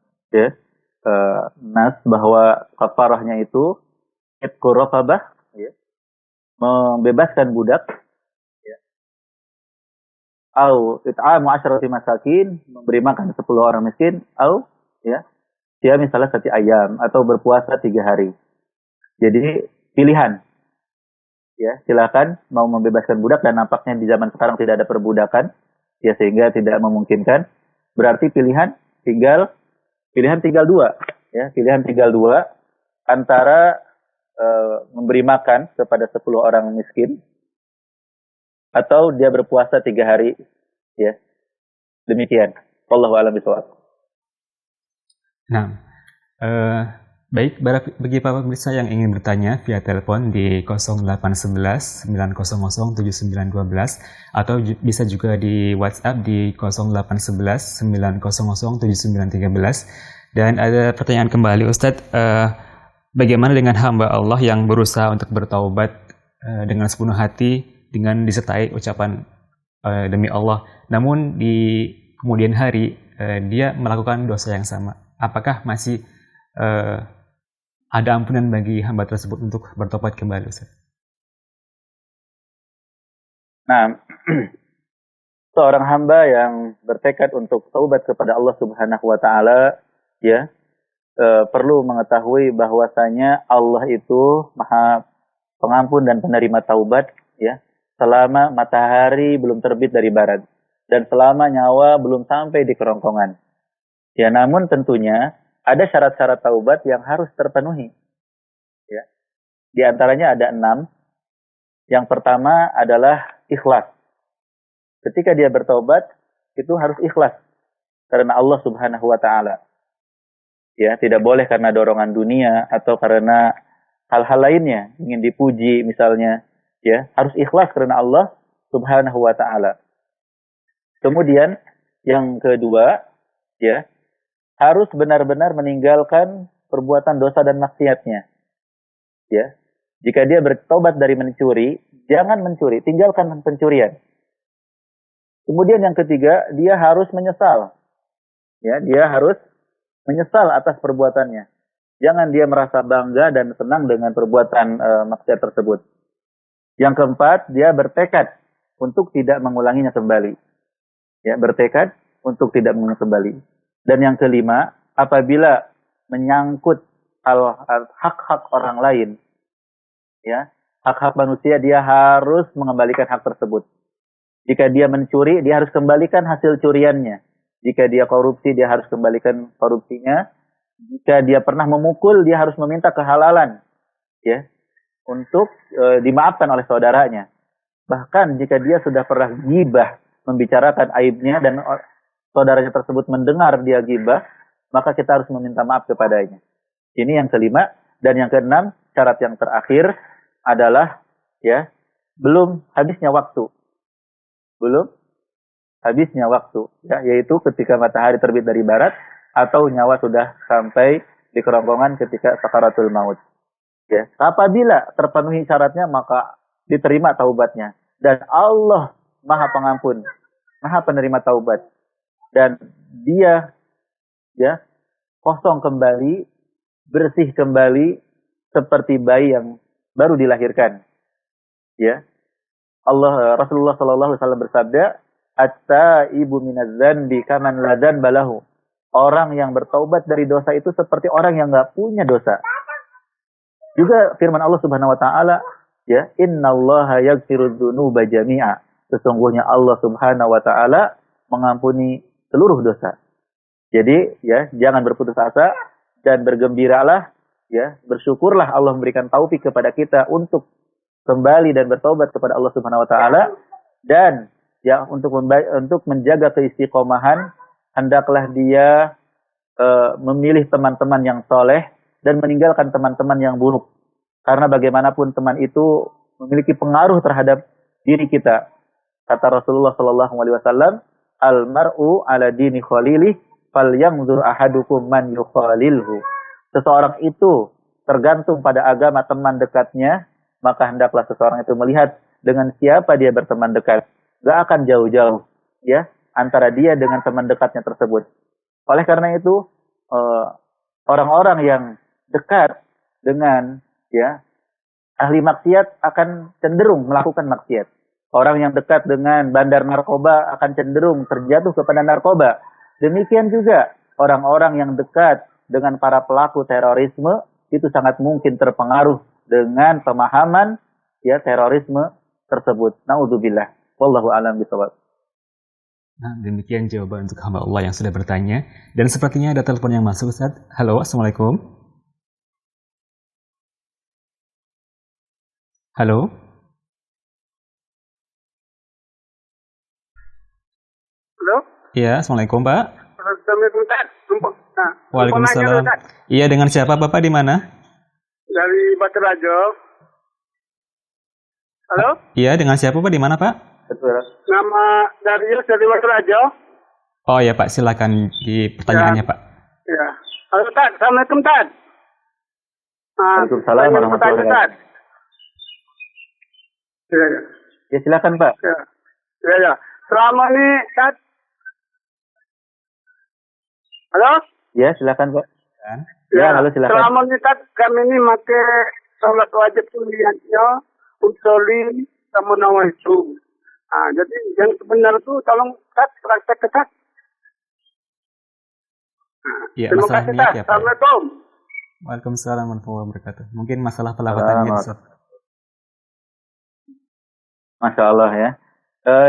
nas bahwa kafarahnya itu itqu raqabah, ya, membebaskan budak, ya, au it'amu 'asyrati masakin, memberi makan 10 orang miskin, au ya, dia misalnya 1 ayam atau berpuasa 3 hari. Jadi pilihan. Ya, silakan mau membebaskan budak, dan nampaknya di zaman sekarang tidak ada perbudakan, ya, sehingga tidak memungkinkan. Berarti pilihan tinggal 2, ya, pilihan tinggal 2 antara memberi makan kepada 10 orang miskin atau dia berpuasa 3 hari, ya. Demikian. Wallahu a'lam bishawab. Nah, baik, bagi para pemirsa yang ingin bertanya via telepon di 0811 900 7912 atau bisa juga di WhatsApp di 0811 900 7913. Dan ada pertanyaan kembali, Ustadz, bagaimana dengan hamba Allah yang berusaha untuk bertaubat dengan sepenuh hati dengan disertai ucapan demi Allah, namun di kemudian hari dia melakukan dosa yang sama? Apakah masih ada ampunan bagi hamba tersebut untuk bertobat kembali, Ustaz? Nah, seorang hamba yang bertekad untuk taubat kepada Allah Subhanahu wa taala, ya, perlu mengetahui bahwasanya Allah itu Maha Pengampun dan penerima taubat, ya, selama matahari belum terbit dari barat dan selama nyawa belum sampai di kerongkongan. Ya, namun tentunya ada syarat-syarat taubat yang harus terpenuhi. Ya. Di antaranya ada 6. Yang pertama adalah ikhlas. Ketika dia bertaubat, itu harus ikhlas karena Allah Subhanahu wa taala. Ya, tidak boleh karena dorongan dunia atau karena hal-hal lainnya, ingin dipuji misalnya, ya, harus ikhlas karena Allah Subhanahu wa taala. Kemudian yang kedua, ya, harus benar-benar meninggalkan perbuatan dosa dan maksiatnya. Ya. Jika dia bertobat dari mencuri, jangan mencuri, tinggalkan pencurian. Kemudian yang ketiga, dia harus menyesal. Ya, dia harus menyesal atas perbuatannya. Jangan dia merasa bangga dan senang dengan perbuatan maksiat tersebut. Yang keempat, dia bertekad untuk tidak mengulanginya kembali. Ya, bertekad untuk tidak mengulanginya kembali. Dan yang kelima, apabila menyangkut hak-hak orang lain, ya, hak-hak manusia, dia harus mengembalikan hak tersebut. Jika dia mencuri, dia harus kembalikan hasil curiannya. Jika dia korupsi, dia harus kembalikan korupsinya. Jika dia pernah memukul, dia harus meminta kehalalan, ya, untuk dimaafkan oleh saudaranya. Bahkan jika dia sudah pernah gibah, membicarakan aibnya, dan saudaranya tersebut mendengar dia gibah, maka kita harus meminta maaf kepadanya. Ini yang kelima. Dan yang keenam, syarat yang terakhir adalah, ya, belum habisnya waktu. Belum habisnya waktu, ya, yaitu ketika matahari terbit dari barat atau nyawa sudah sampai di kerongkongan ketika sakaratul maut. Ya, apabila terpenuhi syaratnya, maka diterima taubatnya, dan Allah Maha Pengampun, Maha Penerima taubat, dan dia, ya, kosong kembali, bersih kembali seperti bayi yang baru dilahirkan. Ya. Rasulullah sallallahu alaihi wasallam bersabda, "At-taibu minadz-dzanbi kaman la dzanba lahu." Orang yang bertaubat dari dosa itu seperti orang yang enggak punya dosa. Juga firman Allah Subhanahu wa taala, ya, "Innallaha yaghfiru dzunuba jami'a." Sesungguhnya Allah Subhanahu wa taala mengampuni seluruh dosa. Jadi, ya, jangan berputus asa dan bergembiralah, ya, bersyukurlah Allah memberikan taufik kepada kita untuk kembali dan bertobat kepada Allah Subhanahu wa taala, dan ya untuk menjaga keistiqomahan, hendaklah dia memilih teman-teman yang soleh dan meninggalkan teman-teman yang buruk. Karena bagaimanapun teman itu memiliki pengaruh terhadap diri kita. Kata Rasulullah Shallallahu Alaihi Wasallam, al mar'u ala dini khalilih, falyanzur ahadukum man yukhalilhu. Seseorang itu tergantung pada agama teman dekatnya, maka hendaklah seseorang itu melihat dengan siapa dia berteman dekat. Gak akan jauh-jauh, ya, antara dia dengan teman dekatnya tersebut. Oleh karena itu, orang-orang yang dekat dengan, ya, ahli maksiat akan cenderung melakukan maksiat. Orang yang dekat dengan bandar narkoba akan cenderung terjatuh kepada narkoba. Demikian juga orang-orang yang dekat dengan para pelaku terorisme itu sangat mungkin terpengaruh dengan pemahaman, ya, terorisme tersebut. Naudzubillah. Wallahu a'lam bishawab. Nah, demikian jawaban untuk hamba Allah yang sudah bertanya. Dan sepertinya ada telepon yang masuk, Ustaz. Halo, Assalamualaikum. Halo. Halo? Iya, Assalamualaikum, Pak. Assalamualaikum, Ustaz. Nah, Waalaikumsalam. Iya, dengan siapa Bapak di mana? dari Batu Rajo. Halo? Iya, dengan siapa Pak di mana, Pak? Nama Darius dari Batu Rajo. Oh ya Pak, silakan di pertanyaannya Pak. Ya. Halo, Ustaz. Assalamualaikum, Ustaz. Waalaikumsalam warahmatullahi wabarakatuh. Ya, ya. Ya, silakan Pak. Ya, ya, ya. Selama ini, Ustaz. Halo? Ya, silakan Pak. Ya, halo, silakan. selama ini, Ustaz, kami ini pakai sholat wajib sunniatnya, usolin, sama nawaitu. Jadi yang sebenar itu tolong Ustaz praktek ke Ustaz. Ya, Terima masalah kasih, niat Ustaz. ya Pak. Assalamualaikum. Waalaikumsalam warahmatullahi wabarakatuh. Mungkin masalah pelafatannya Ustaz. Masya Allah ya.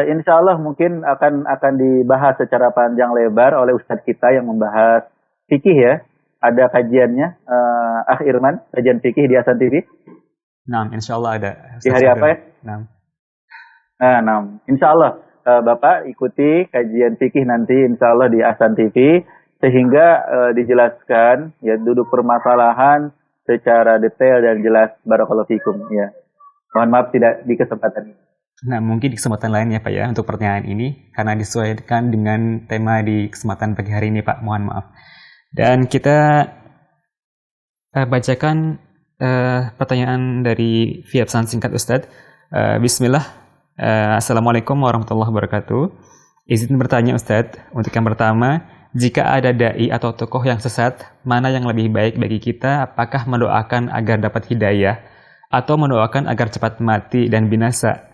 Insya Allah mungkin akan dibahas secara panjang lebar oleh Ustadz kita yang membahas fikih ya. Ada kajiannya, Irman, kajian fikih di Hasan TV. Nah, insya Allah ada. Di hari apa ya? Nah. Insya Allah Bapak ikuti kajian fikih nanti insya Allah di Hasan TV. Sehingga dijelaskan, ya, duduk permasalahan secara detail dan jelas. Barakallahu fikum. Ya. Mohon maaf tidak di kesempatan ini. Nah, mungkin di kesempatan lain ya Pak ya untuk pertanyaan ini karena disesuaikan dengan tema di kesempatan pagi hari ini Pak, mohon maaf. Dan kita bacakan pertanyaan dari via pesan singkat Ustadz. Bismillah. Assalamualaikum warahmatullahi wabarakatuh. Izin bertanya Ustadz, untuk yang pertama, jika ada dai atau tokoh yang sesat, mana yang lebih baik bagi kita? Apakah mendoakan agar dapat hidayah atau mendoakan agar cepat mati dan binasa?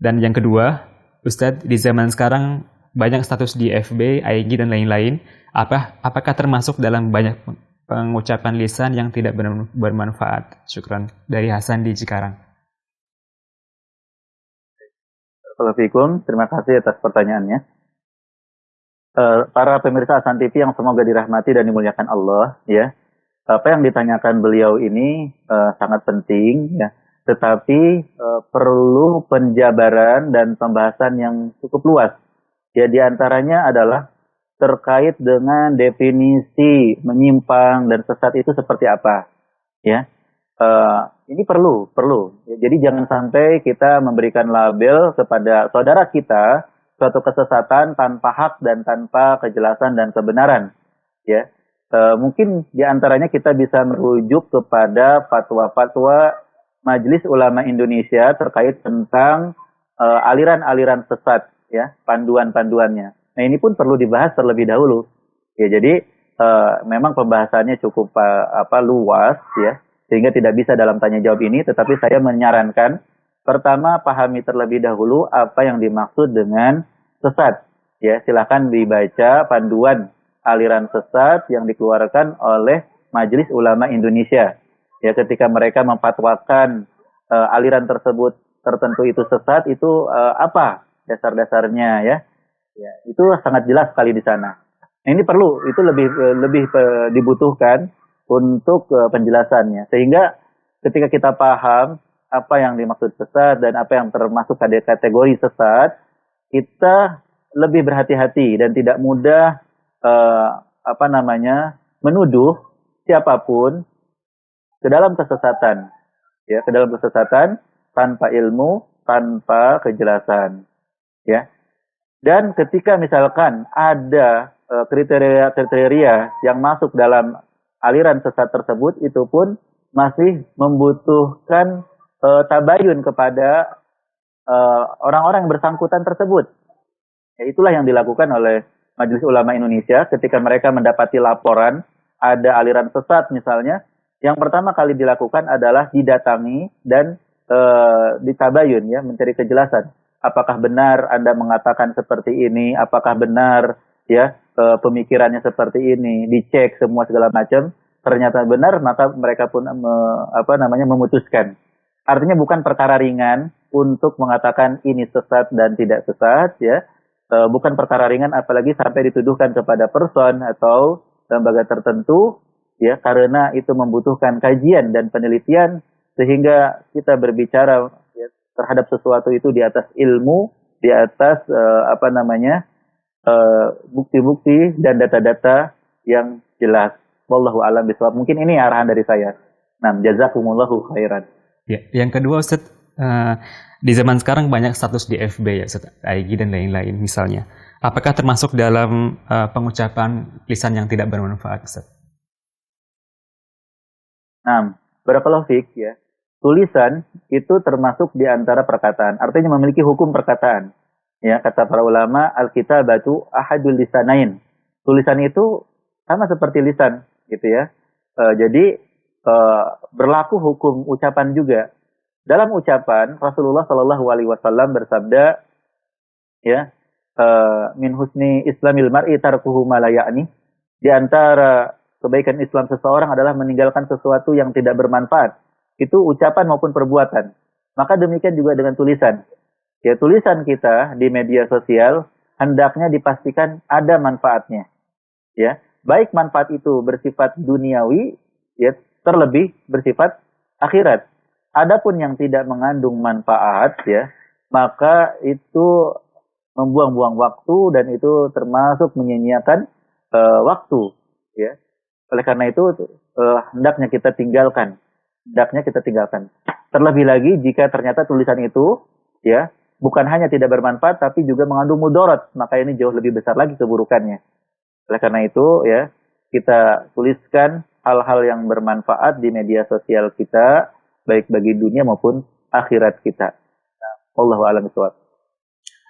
Dan yang kedua, Ustadz, di zaman sekarang banyak status di FB, IG, dan lain-lain. Apakah termasuk dalam banyak pengucapan lisan yang tidak bermanfaat? Syukran. Dari Hasan di Cikarang. Assalamualaikum, terima kasih atas pertanyaannya. Para pemirsa Hasan TV yang semoga dirahmati dan dimuliakan Allah, ya. Apa yang ditanyakan beliau ini sangat penting, ya. Tetapi perlu penjabaran dan pembahasan yang cukup luas. Ya, diantaranya adalah terkait dengan definisi menyimpang dan sesat itu seperti apa. Ya, ini perlu. Ya, jadi jangan sampai kita memberikan label kepada saudara kita suatu kesesatan tanpa hak dan tanpa kejelasan dan kebenaran. Ya, mungkin diantaranya kita bisa merujuk kepada fatwa-fatwa Majelis Ulama Indonesia terkait tentang aliran-aliran sesat, ya, panduan-panduannya. Nah, ini pun perlu dibahas terlebih dahulu. Ya, jadi memang pembahasannya cukup luas, ya, sehingga tidak bisa dalam tanya jawab ini. Tetapi saya menyarankan, pertama pahami terlebih dahulu apa yang dimaksud dengan sesat. Ya, silakan dibaca panduan aliran sesat yang dikeluarkan oleh Majelis Ulama Indonesia. Ya, ketika mereka memfatwakan aliran tersebut tertentu itu sesat, itu apa dasar-dasarnya, ya? Ya, itu sangat jelas sekali di sana. Nah, ini perlu, itu lebih dibutuhkan untuk penjelasannya. Sehingga ketika kita paham apa yang dimaksud sesat dan apa yang termasuk kategori sesat, kita lebih berhati-hati dan tidak mudah menuduh siapapun ke dalam kesesatan, ya, ke dalam kesesatan tanpa ilmu, tanpa kejelasan, ya. Dan ketika misalkan ada kriteria yang masuk dalam aliran sesat tersebut, itu pun masih membutuhkan tabayun kepada orang-orang yang bersangkutan tersebut. Ya, itulah yang dilakukan oleh Majelis Ulama Indonesia ketika mereka mendapati laporan ada aliran sesat misalnya. Yang pertama kali dilakukan adalah didatangi dan ditabayun, ya, mencari kejelasan. Apakah benar Anda mengatakan seperti ini? Apakah benar, ya, pemikirannya seperti ini? Dicek semua segala macam. Ternyata benar, maka mereka pun memutuskan. Artinya bukan perkara ringan untuk mengatakan ini sesat dan tidak sesat, ya. Bukan perkara ringan, apalagi sampai dituduhkan kepada person atau lembaga tertentu, ya, karena itu membutuhkan kajian dan penelitian, sehingga kita berbicara, ya, terhadap sesuatu itu di atas ilmu, di atas bukti-bukti dan data-data yang jelas. Wallahu a'lam bishawab. Mungkin ini arahan dari saya. Nah, jazakumullahu khairan. Ya, yang kedua, Ustaz, di zaman sekarang banyak status di FB, ya, Ustaz, IG dan lain-lain misalnya. Apakah termasuk dalam pengucapan lisan yang tidak bermanfaat, Ustaz? Nah, barakallahu fiik, ya. Tulisan itu termasuk di antara perkataan. Artinya memiliki hukum perkataan. Ya, kata para ulama, al-kitabatu ahadul lisanain. Tulisan itu sama seperti lisan, gitu ya. Jadi berlaku hukum ucapan juga. Dalam ucapan Rasulullah Shallallahu Alaihi Wasallam bersabda, ya, min husni islamil mar'i tarkuhu ma la ya'ni. Di antara kebaikan Islam seseorang adalah meninggalkan sesuatu yang tidak bermanfaat. Itu ucapan maupun perbuatan. Maka demikian juga dengan tulisan. Ya, tulisan kita di media sosial hendaknya dipastikan ada manfaatnya. Ya, baik manfaat itu bersifat duniawi, ya, terlebih bersifat akhirat. Adapun yang tidak mengandung manfaat, ya, maka itu membuang-buang waktu dan itu termasuk menyia-nyiakan waktu, ya. Oleh karena itu hendaknya kita tinggalkan. Terlebih lagi jika ternyata tulisan itu, ya, bukan hanya tidak bermanfaat tapi juga mengandung mudarat, maka ini jauh lebih besar lagi keburukannya. Oleh karena itu, ya, kita tuliskan hal-hal yang bermanfaat di media sosial kita, baik bagi dunia maupun akhirat kita. Nah, wallahu a'lam bishawab.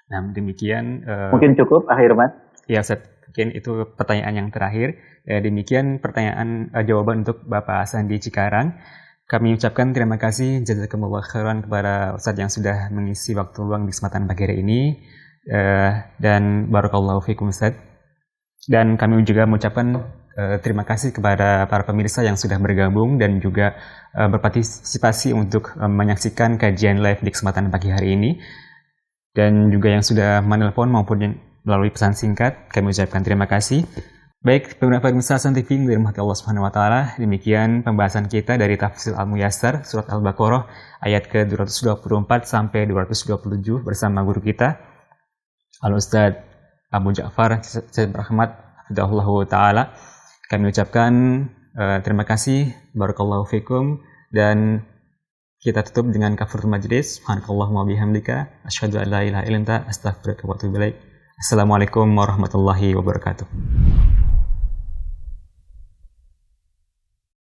Nah, demikian. Mungkin cukup, Ahirman. Ya, Ustaz. Mungkin itu pertanyaan yang terakhir. Demikian pertanyaan jawaban untuk Bapak Sandi Cikarang. Kami ucapkan terima kasih jazakumullah khairan kepada Ustaz yang sudah mengisi waktu luang di kesempatan pagi hari ini. Dan barakallahu fikum, Ustaz. Dan kami juga mengucapkan terima kasih kepada para pemirsa yang sudah bergabung dan juga berpartisipasi untuk menyaksikan kajian live di kesempatan pagi hari ini. Dan juga yang sudah menelpon maupun melalui pesan singkat, kami ucapkan terima kasih. Baik, pemirsa Hasan TV dari rahmat Allah Subhanahu wa taala, demikian pembahasan kita dari Tafsir Al-Muyassar surat Al-Baqarah ayat ke-224 sampai 227 bersama guru kita Al-Ustaz Abu Ja'far Syed Rahmat hafizahullah taala. Kami ucapkan terima kasih, barakallahu fikum, dan kita tutup dengan kafaratul majlis. Subhanakallahumma bihamdika asyhadu an la ilaha illa anta astaghfiruka wa atubu ilaik. Assalamualaikum warahmatullahi wabarakatuh.